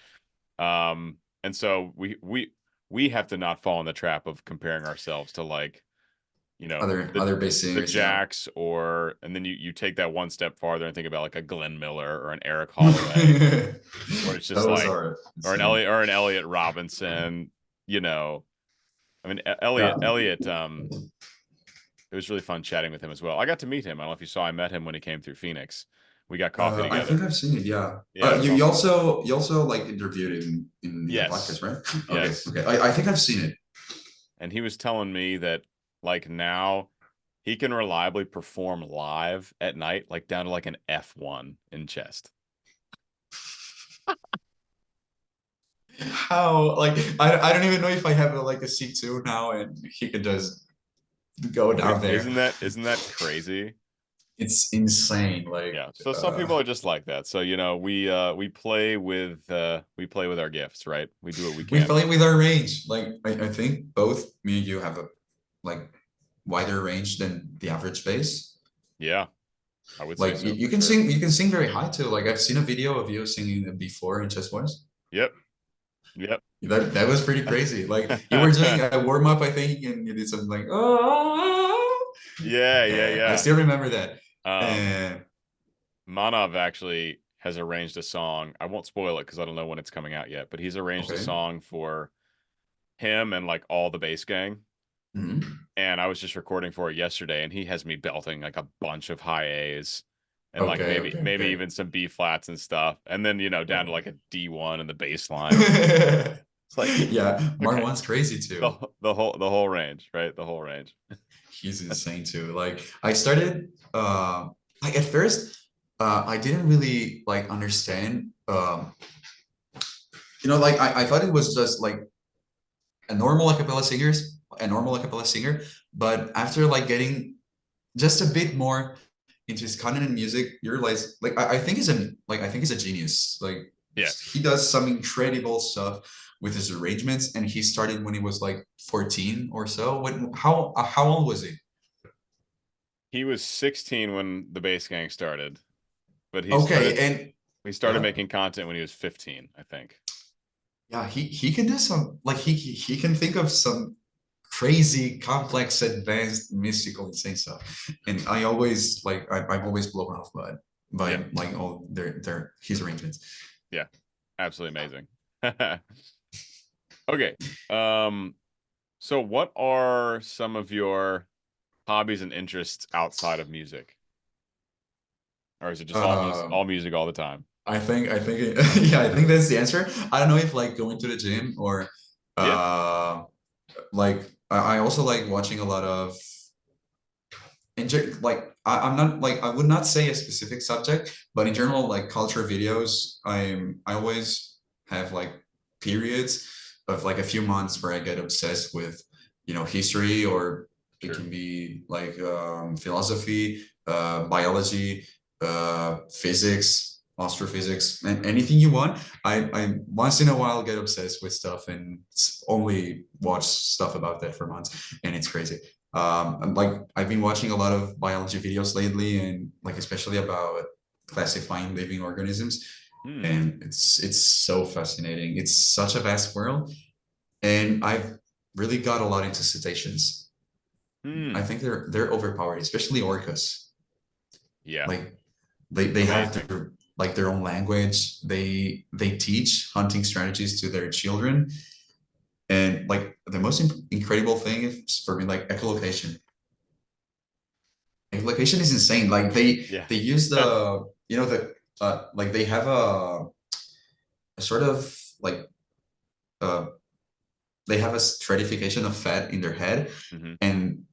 And so we have to not fall in the trap of comparing ourselves to like, other bass the singers. Yeah, Jacks and then you take that one step farther and think about like a Glenn Miller or an Eric Holloway, where it's just those like are or insane. An Elliot Robinson, you know. I mean Yeah. Elliot it was really fun chatting with him as well. I got to meet him. I don't know if you saw, I met him when he came through Phoenix. We got coffee I think together. I've seen it. Yeah. Yeah, it was You awesome. also like interviewed in your Yes. podcast, right? Okay. Yes. Okay. I think I've seen it. And he was telling me that like now he can reliably perform live at night, like down to like an F1 in chest. How like I don't even know if I have like a C2 now, and he can just go down there. Isn't that crazy? It's insane. Like Yeah. So some people are just like that. So we play with our gifts, right? We do what we we can. play with our range. Like I think both me and you have a like wider range than the average bass. Yeah. I would say Like so you for can sure. sing, you can sing very high too. Like I've seen a video of you singing it before in chest voice. Yep. Yep. That was pretty crazy. Like you were doing a warm up, I think, and you did something like oh, Yeah, yeah, and I yeah. still remember that. Um, And Manav actually has arranged a song. I won't spoil it because I don't know when it's coming out yet, but he's arranged a okay. song for him and like all the bass gang. Mhm. And I was just recording for it yesterday, and he has me belting like a bunch of high A's and like Okay, maybe okay, even some B flats and stuff, and then down to okay. like a D1 in the bass line. It's like Yeah, okay, Marwan's crazy too. the whole range, right? The whole range. He's insane too. Like I started like at first I didn't really like understand like I thought it was just like a normal a cappella singer, but after like getting just a bit more into his content and music, you realize like I think I think he's a genius. Like Yeah, he does some incredible stuff with his arrangements, and he started when he was like 14 or so. How old was he? he was 16 when the bass gang started, but Okay, and he started yeah, making content when he was 15, I think. yeah, he can do some like he can think of some crazy, complex, advanced, mystical, insane stuff. And I always like I'm always blown off Yeah, by like all their his arrangements. yeah, absolutely amazing. Okay, um, so what are some of your hobbies and interests outside of music, or is it just Um, all music all the time? yeah, I think that's the answer. I don't know if like going to the gym or Yeah, uh like I also like watching a lot of like I'm not like I would not say a specific subject, but in general, like culture videos, I always have like periods of like a few months where I get obsessed with, history, or it sure. can be like philosophy, biology, physics, astrophysics, and anything you want. I once in a while get obsessed with stuff and only watch stuff about that for months, and it's crazy. And like I've been watching a lot of biology videos lately, and like especially about classifying living organisms, Hmm. and it's so fascinating. It's such a vast world, and I've really got a lot into cetaceans. I Hmm. think they're overpowered, especially orcas. Yeah. Like they have Amazing. their own language. They teach hunting strategies to their children, and like the most incredible thing is for me like echolocation. Echolocation is insane. Like Yeah. they use the like they have a sort of like uh they have a stratification of fat in their head, Hmm. and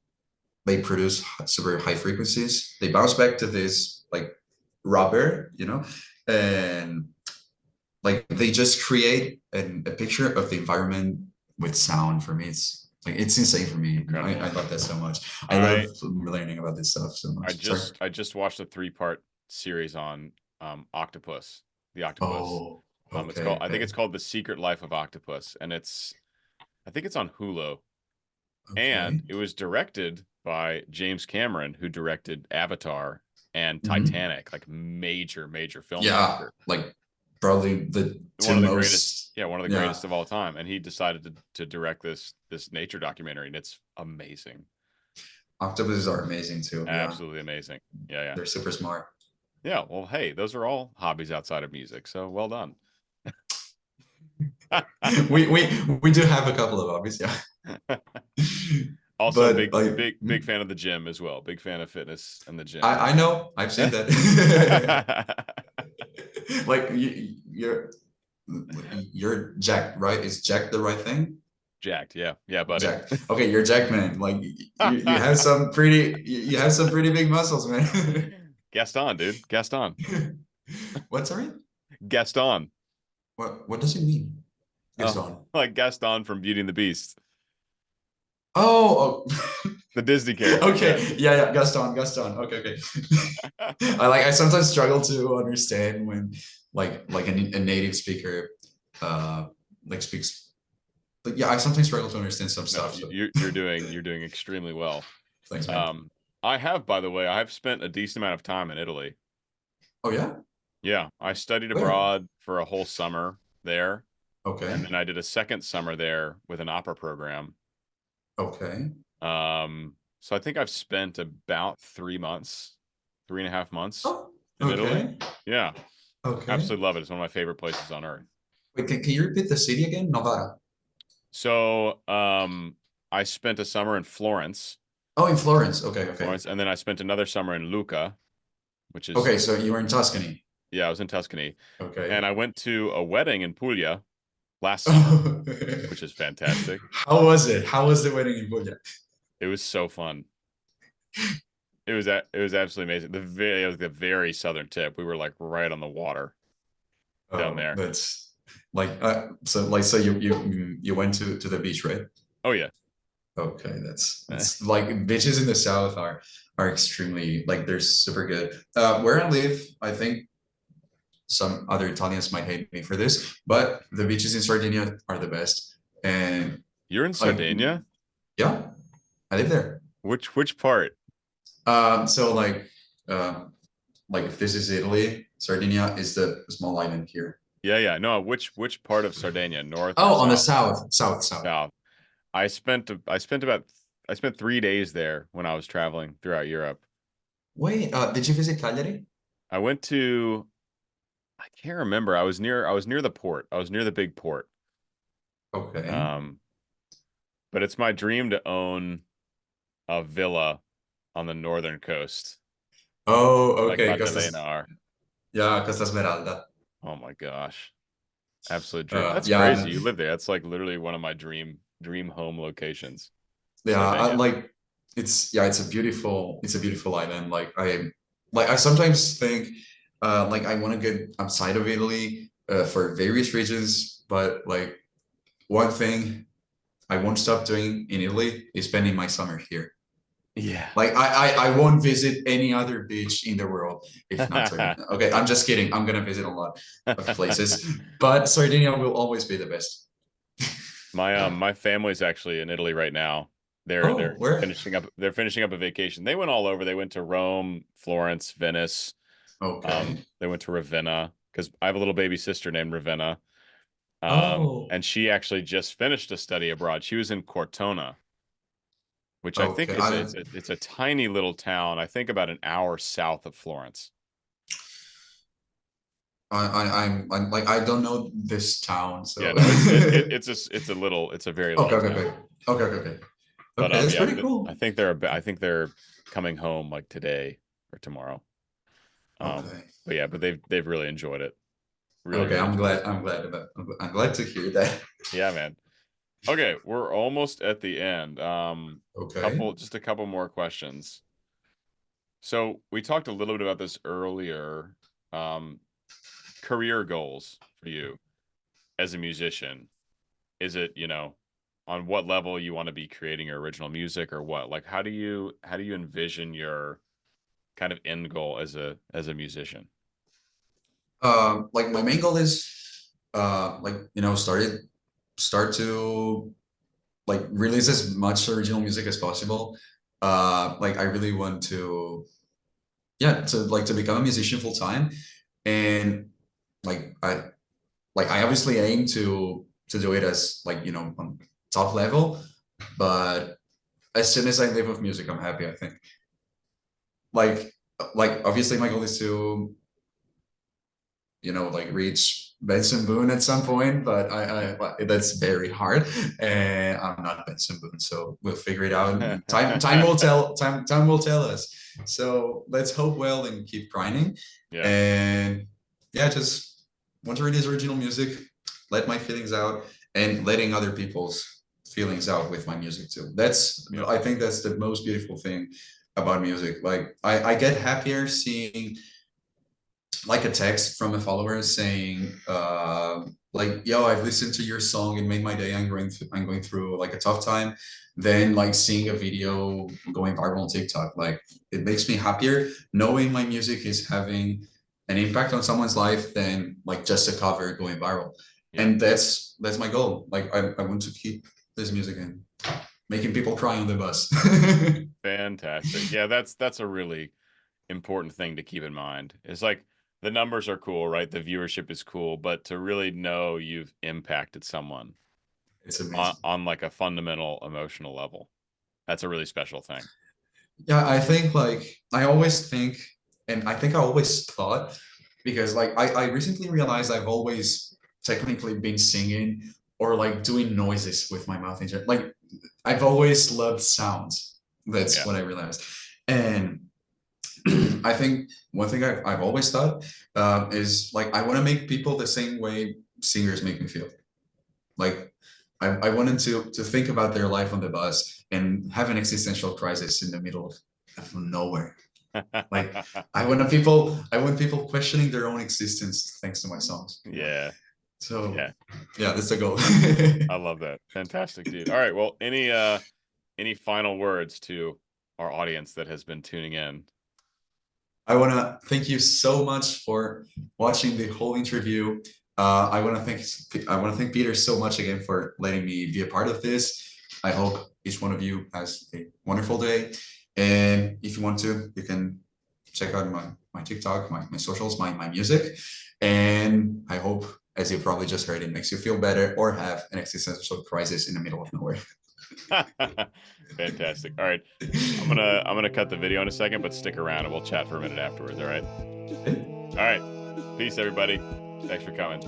they produce super high frequencies. They bounce back to this like rubber, and like they just create a picture of the environment with sound. For me, it's insane for me. I Incredible. love that so much. I love I learning about this stuff so much. Sorry. I just watched a 3-part series on octopus, the octopus. Oh, It's called okay, I think okay, it's called The Secret Life of Octopus, and I think it's on Hulu, and okay. it was directed by James Cameron, who directed Avatar and Mhm. Titanic, like major Yeah, filmmaker. like probably the One two of the greatest, most. yeah, one of the Yeah, greatest of all time, and he decided to direct this nature documentary, and it's amazing. octopuses are amazing too. Yeah, Absolutely amazing. Yeah, yeah. they're super smart. Yeah, well, hey, those are all hobbies outside of music, so well done. We do have a couple of hobbies, yeah. Also, But like, big fan of the gym as well. Big fan of fitness and the gym. I know I've seen that. Like you're jacked, right? Is jacked the right thing? Jacked, yeah, yeah, buddy. Jacked. Okay, you're jacked, man. Like you have you have some pretty big muscles, man. Gaston, dude, Gaston, What, sorry? Gaston. What does it mean? Oh, Gaston. like Gaston from Beauty and the Beast, Oh, the Disney oh. character. Yeah. Okay. Yeah, yeah. Gaston. Okay, okay. I sometimes struggle to understand when like a native speaker uh like speaks. But yeah, I sometimes struggle to understand some No, stuff. So you're doing extremely well. thanks, man. Um, I have, by the way, I have spent a decent amount of time in Italy. Oh yeah? Yeah, I studied Where? abroad for a whole summer there, and Okay. then I did a second summer there with an opera program. Okay. So I think I've spent about 3 months, 3.5 months Oh, in Italy. okay. Yeah, Okay. absolutely love it. It's one of my favorite places on earth. Wait, can you repeat the city again? Novara. So, I spent a summer in Florence, Oh, in Florence. Okay, okay. and then I spent another summer in Lucca, which is, Okay, so you were in Tuscany. yeah, I was in Tuscany, and Okay. I went to a wedding in Puglia last summer, which is fantastic. How was it? How was the wedding in Puglia? It was so fun. It was absolutely amazing. It was the very southern tip. We were like right on the water down Oh, there. that's like so you went to the beach, right? Oh yeah. Okay, that's it's like beaches in the south are extremely like they're super good. Where I live, I think some other Italians might hate me for this, but the beaches in Sardinia are the best. And You're in like, Sardinia? yeah, I live there. Which part? So like if this is Italy, Sardinia is the small island here. Yeah, yeah. No, which part of Sardinia? North or Oh, on the south? south. South. I spent 3 days there when I was traveling throughout Europe. Wait, did you visit Cagliari? I went to I can't remember. I was near the port. I was near the big port. Okay. Um, but it's my dream to own a villa on the northern coast, Oh, like okay, Magdalena are. Costa Smeralda. Oh my gosh. Absolute dream. That's Yeah, crazy. You live there. That's like literally one of my dream home locations. yeah, Sardinia. like it's a beautiful island. Like I sometimes think like I want to get outside of Italy for various reasons, but like one thing I won't stop doing in Italy is spending my summer here. Yeah. Like I won't visit any other beach in the world if not Sardinia. Okay, I'm just kidding. I'm gonna visit a lot of places, but Sardinia will always be the best. My family's actually in Italy right now. Oh, where? They're finishing up a vacation. They went all over. They went to Rome, Florence, Venice. Okay. They went to Ravenna because I have a little baby sister named Ravenna. Oh, And she actually just finished a study abroad. She was in Cortona, which I think okay. is it's a tiny little town. I think about an hour south of Florence. I'm like I don't know this town, Yeah, so no, it's a very okay, little okay, town. okay, okay, okay, okay. But Okay, that's yeah, pretty cool. I think they're coming home like today or tomorrow. Okay, But yeah, but they've really enjoyed it. Really, okay. really I'm enjoyed glad. it. I'm glad to hear that. Yeah, man. Okay, we're almost at the end. Okay. Just a couple more questions. So we talked a little bit about this earlier. Um, Career goals for you as a musician. Is it, on what level you want to be creating your original music or what? Like how do you envision your kind of end goal as a musician? Like my main goal is like start to like release as much original music as possible. Like I really want to to become a musician full time, and like I obviously aim to do it as like on top level, but as soon as I live with music, I'm happy, I think. Like obviously my goal is to like reach Benson Boone at some point, but that's very hard, and I'm not Benson Boone, so we'll figure it out. Time will tell. Time will tell us. So let's hope well and keep grinding, Yeah. and yeah, just want to release original music, let my feelings out, and letting other people's feelings out with my music too. Yeah. I think that's the most beautiful thing about music. Like I get happier seeing like a text from a follower saying like, yo, I've listened to your song, it made my day, I'm going through like a tough time, then like seeing a video going viral on TikTok. Like it makes me happier knowing my music is having an impact on someone's life than like just a cover going viral. Yeah. And that's my goal. Like I want to keep this music in making people cry on the bus. Fantastic. Yeah, that's a really important thing to keep in mind. It's like the numbers are cool, right? The viewership is cool, but to really know you've impacted someone It's amazing. on like a fundamental emotional level, that's a really special thing. Yeah, I think like I always think, and I think I always thought, because like I recently realized I've always technically been singing or like doing noises with my mouth in general. Like I've always loved sounds. That's Yeah. what I realized. And I think one thing I've always thought is like I want to make people the same way singers make me feel. Like I wanted to think about their life on the bus and have an existential crisis in the middle of nowhere. Like I want people questioning their own existence thanks to my songs. Yeah. So Yeah. yeah, that's the goal. I love that. Fantastic, dude. All right. Well, any final words to our audience that has been tuning in? I want to thank you so much for watching the whole interview. I want to thank Peter so much again for letting me be a part of this. I hope each one of you has a wonderful day. And if you want to, you can check out my TikTok, my socials, my music. And I hope, as you probably just heard, it makes you feel better or have an existential crisis in the middle of nowhere. Fantastic. All right. I'm gonna cut the video in a second, but stick around and we'll chat for a minute afterwards. All right. All right. Peace, everybody. Thanks for coming.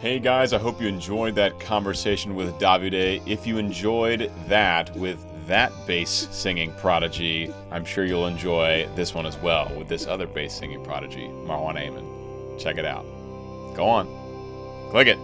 Hey guys, I hope you enjoyed that conversation with Davide. If you enjoyed that with that bass singing prodigy, I'm sure you'll enjoy this one as well with this other bass singing prodigy, Marwan Amin. Check it out. Go on. Click it.